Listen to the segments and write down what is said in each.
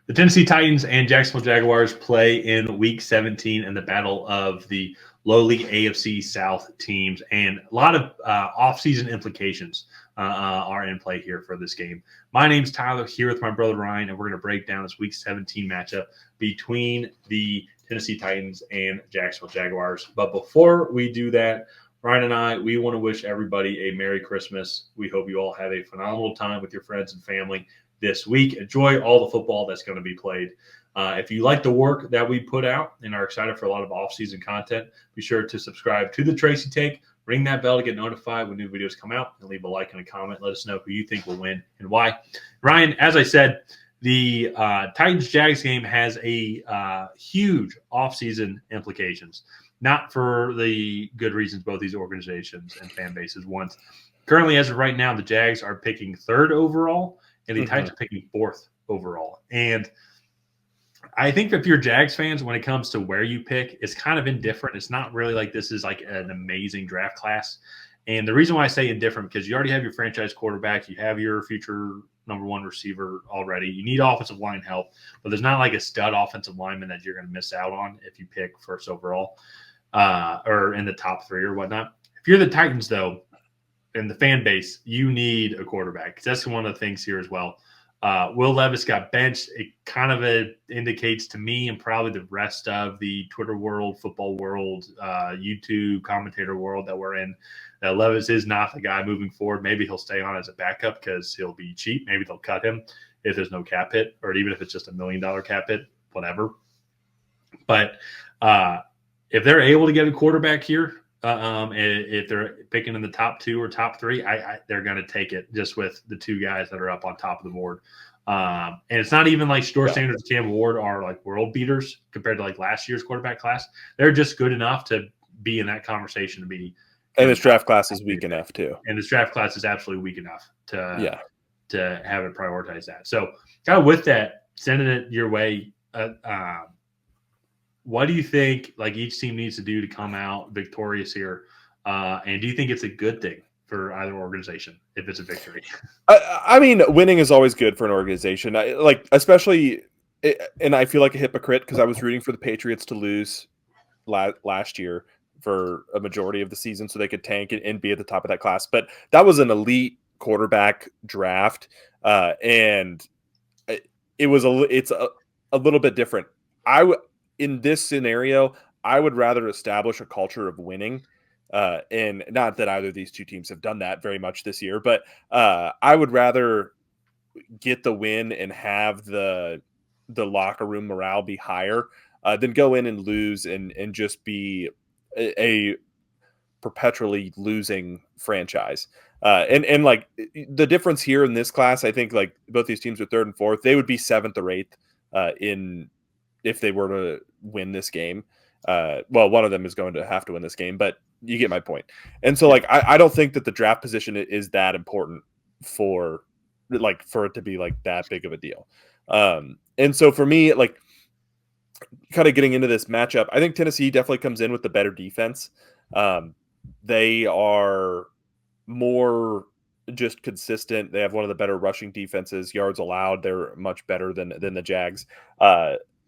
The Tennessee Titans and Jacksonville Jaguars play in Week 17 in the battle of the lowly AFC South teams, and a lot of offseason implications are in play here for this game. My name's Tyler, here with my brother Ryan, and we're going to break down this Week 17 matchup between the Tennessee Titans and Jacksonville Jaguars. But before we do that, Ryan and I, we want to wish everybody a Merry Christmas. We hope you all have a phenomenal time with your friends and family this week. Enjoy all the football that's going to be played. If you like the work that we put out and are excited for a lot of off-season content, be sure to subscribe to the Tracy Take, ring that bell to get notified when new videos come out, and leave a like and a comment. Let us know who you think will win and why. Ryan, as I said, the Titans-Jags game has a huge off-season implications, not for the good reasons both these organizations and fan bases want. Currently, as of right now, the Jags are picking 3rd overall, and the Titans are picking 4th overall. And I think if you're Jags fans, when it comes to where you pick, it's kind of indifferent. It's not really like this is like an amazing draft class. And the reason why I say indifferent, because you already have your franchise quarterback, you have your future number 1 receiver already. You need offensive line help, but there's not like a stud offensive lineman that you're going to miss out on if you pick 1st overall or in the top 3 or whatnot. If you're the Titans, though, and the fan base, you need a quarterback, because that's one of the things here as well. Will Levis got benched. It kind of indicates to me and probably the rest of the Twitter world, football world, YouTube commentator world that we're in, that Levis is not the guy moving forward. Maybe he'll stay on as a backup because he'll be cheap. Maybe they'll cut him if there's no cap hit, or even if it's just $1 million cap hit, whatever. But if they're able to get a quarterback here, if they're picking in the top 2 or top 3, they're going to take it just with the 2 guys that are up on top of the board. And it's not even like Shedeur Sanders and Cam Ward are like world beaters compared to like last year's quarterback class. They're just good enough to be in that conversation to be. And this draft class is weak enough too. And this draft class is absolutely weak enough to have it prioritize that. So kind of with that, sending it your way, what do you think like each team needs to do to come out victorious here? And do you think it's a good thing for either organization if it's a victory? I mean, winning is always good for an organization. Especially, and I feel like a hypocrite because I was rooting for the Patriots to lose last year for a majority of the season so they could tank and be at the top of that class. But that was an elite quarterback draft, and it's a little bit different. In this scenario, I would rather establish a culture of winning, and not that either of these 2 teams have done that very much this year, but I would rather get the win and have the locker room morale be higher than go in and lose and just be a perpetually losing franchise. And like the difference here in this class, I think like both these teams are 3rd and 4th. They would be 7th or 8th if they were to win this game. Well, one of them is going to have to win this game, but you get my point. And so like I don't think that the draft position is that important for it to be like that big of a deal. And so for me, like kind of getting into this matchup, I think Tennessee definitely comes in with the better defense. They are more just consistent. They have one of the better rushing defenses, yards allowed. They're much better than the Jags.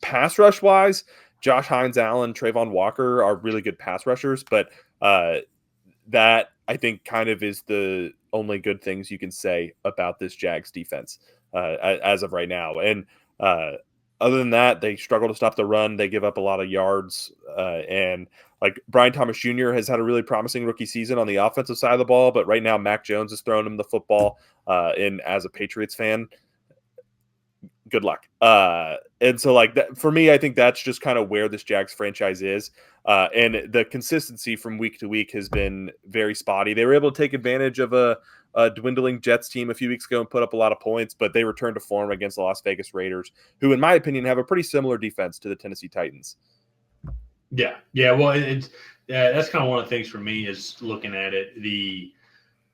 Pass rush wise, Josh Hines, Allen, Trayvon Walker are really good pass rushers, but that I think kind of is the only good things you can say about this Jags defense as of right now. And other than that, they struggle to stop the run. They give up a lot of yards. And like Brian Thomas Jr. has had a really promising rookie season on the offensive side of the ball, but right now Mac Jones is throwing him the football. And as a Patriots fan, good luck. And so like that for me, I think that's just kind of where this Jags franchise is. And the consistency from week to week has been very spotty. They were able to take advantage of a dwindling Jets team a few weeks ago and put up a lot of points, but they returned to form against the Las Vegas Raiders, who in my opinion have a pretty similar defense to the Tennessee Titans. Yeah. Well, that's kind of one of the things for me is looking at it,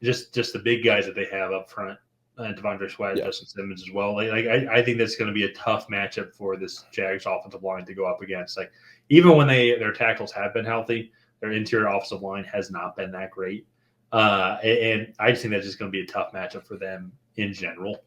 just the big guys that they have up front. Devondre Sweat, Justin Simmons as well. I think that's going to be a tough matchup for this Jags offensive line to go up against. Like even when their tackles have been healthy, their interior offensive line has not been that great. And I just think that's just going to be a tough matchup for them in general.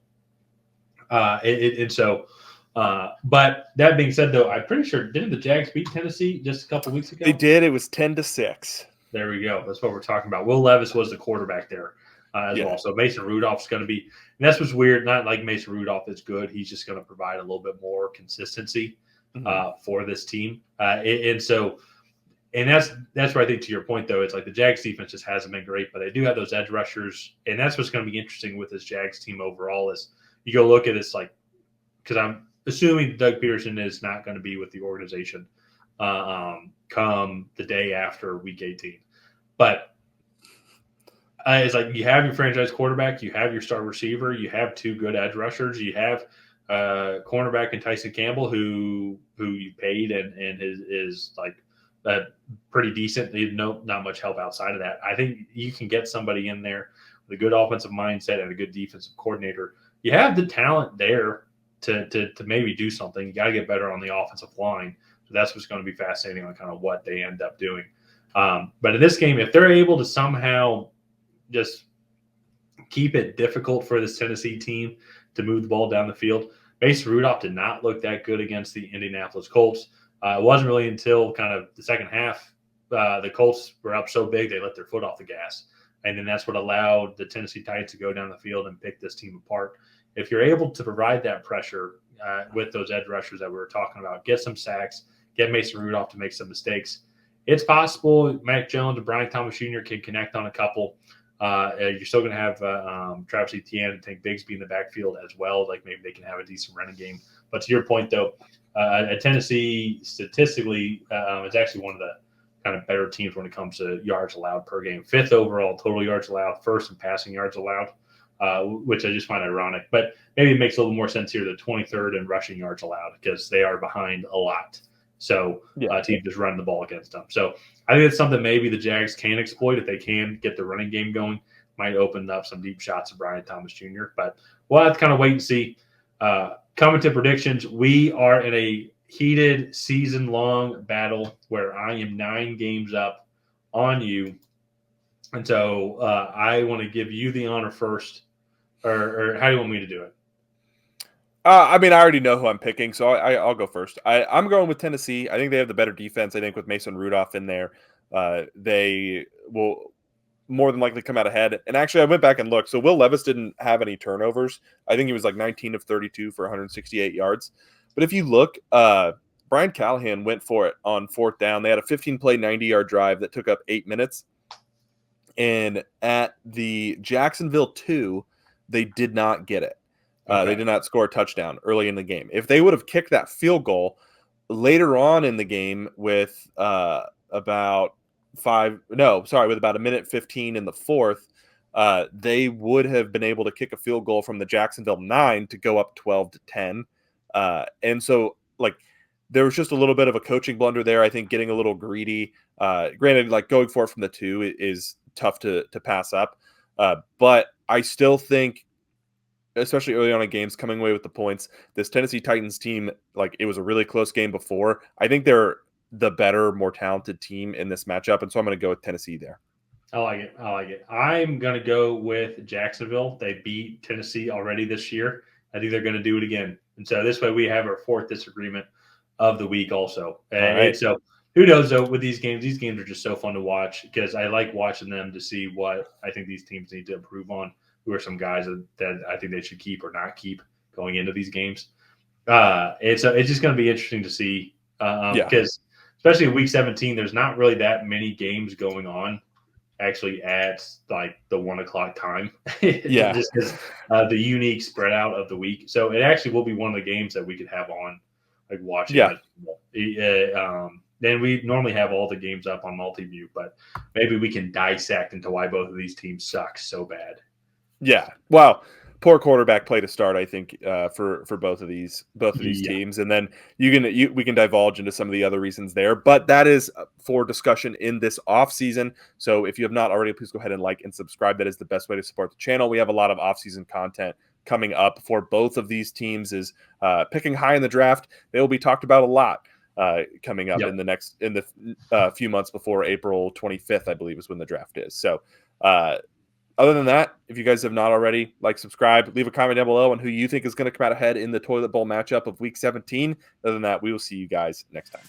And so But that being said, though, I'm pretty sure didn't the Jags beat Tennessee just a couple weeks ago? They did. It was 10-6. There we go. That's what we're talking about. Will Levis was the quarterback there as Yeah. well. So Mason Rudolph's going to be, and that's what's weird. Not like Mason Rudolph is good. He's just going to provide a little bit more consistency for this team. And that's where I think, to your point, though, it's like the Jags defense just hasn't been great, but they do have those edge rushers, and that's what's going to be interesting with this Jags team overall. Is you go look at this, like, because I'm assuming Doug Peterson is not going to be with the organization come the day after Week 18, but it's like you have your franchise quarterback, you have your star receiver, you have two good edge rushers, you have cornerback and Tyson Campbell who you paid and is like pretty decent. Not much help outside of that. I think you can get somebody in there with a good offensive mindset and a good defensive coordinator. You have the talent there to maybe do something. You got to get better on the offensive line. So that's what's going to be fascinating on kind of what they end up doing. But in this game, if they're able to somehow just keep it difficult for this Tennessee team to move the ball down the field, Mason Rudolph did not look that good against the Indianapolis Colts. It wasn't really until kind of the second half the Colts were up so big they let their foot off the gas. And then that's what allowed the Tennessee Titans to go down the field and pick this team apart. If you're able to provide that pressure with those edge rushers that we were talking about, get some sacks, get Mason Rudolph to make some mistakes, it's possible Mac Jones and Brian Thomas Jr. can connect on a couple. You're still going to have Travis Etienne and Tank Bigsby in the backfield as well. Like maybe they can have a decent running game. But to your point, though, Tennessee statistically is actually one of the kind of better teams when it comes to yards allowed per game. 5th overall total yards allowed, 1st in passing yards allowed, which I just find ironic. But maybe it makes a little more sense here, the 23rd in rushing yards allowed, because they are behind a lot. So teams just run the ball against them. So I think it's something maybe the Jags can exploit if they can get the running game going. Might open up some deep shots to Brian Thomas Jr. But we'll have to kind of wait and see. Coming to predictions, we are in a heated season-long battle where I am 9 games up on you. And so I want to give you the honor first. Or how do you want me to do it? I mean, I already know who I'm picking, so I'll go first. I'm going with Tennessee. I think they have the better defense. I think with Mason Rudolph in there, they will more than likely come out ahead. And actually, I went back and looked. So Will Levis didn't have any turnovers. I think he was like 19 of 32 for 168 yards. But if you look, Brian Callahan went for it on 4th down. They had a 15-play, 90-yard drive that took up 8 minutes. And at the Jacksonville 2, they did not get it. They did not score a touchdown early in the game. If they would have kicked that field goal later on in the game with about a minute 15 in the 4th, they would have been able to kick a field goal from the Jacksonville 9 to go up 12-10. And so, like, there was just a little bit of a coaching blunder there. I think getting a little greedy. Granted, like going for it from the 2 is tough to pass up. But I still think, especially early on in games, coming away with the points, this Tennessee Titans team, like, it was a really close game before. I think they're the better, more talented team in this matchup, and so I'm going to go with Tennessee there. I like it. I'm going to go with Jacksonville. They beat Tennessee already this year. I think they're going to do it again. And so this way we have our 4th disagreement of the week also. And so who knows, though, with these games are just so fun to watch because I like watching them to see what I think these teams need to improve on. Who are some guys that I think they should keep or not keep going into these games. And so it's just going to be interesting to see because especially in Week 17, there's not really that many games going on actually at like the 1 o'clock time. Just because the unique spread out of the week. So it actually will be one of the games that we could have on like watching. Then we normally have all the games up on multi-view, but maybe we can dissect into why both of these teams suck so bad. Yeah. Well, poor quarterback play to start, I think, for both of these teams, and then we can divulge into some of the other reasons there. But that is for discussion in this offseason. So if you have not already, please go ahead and like and subscribe. That is the best way to support the channel. We have a lot of offseason content coming up for both of these teams. Is picking high in the draft. They will be talked about a lot coming up in the few months before April 25th, I believe, is when the draft is. So. Other than that, if you guys have not already, like, subscribe, leave a comment down below on who you think is going to come out ahead in the toilet bowl matchup of Week 17. Other than that, we will see you guys next time.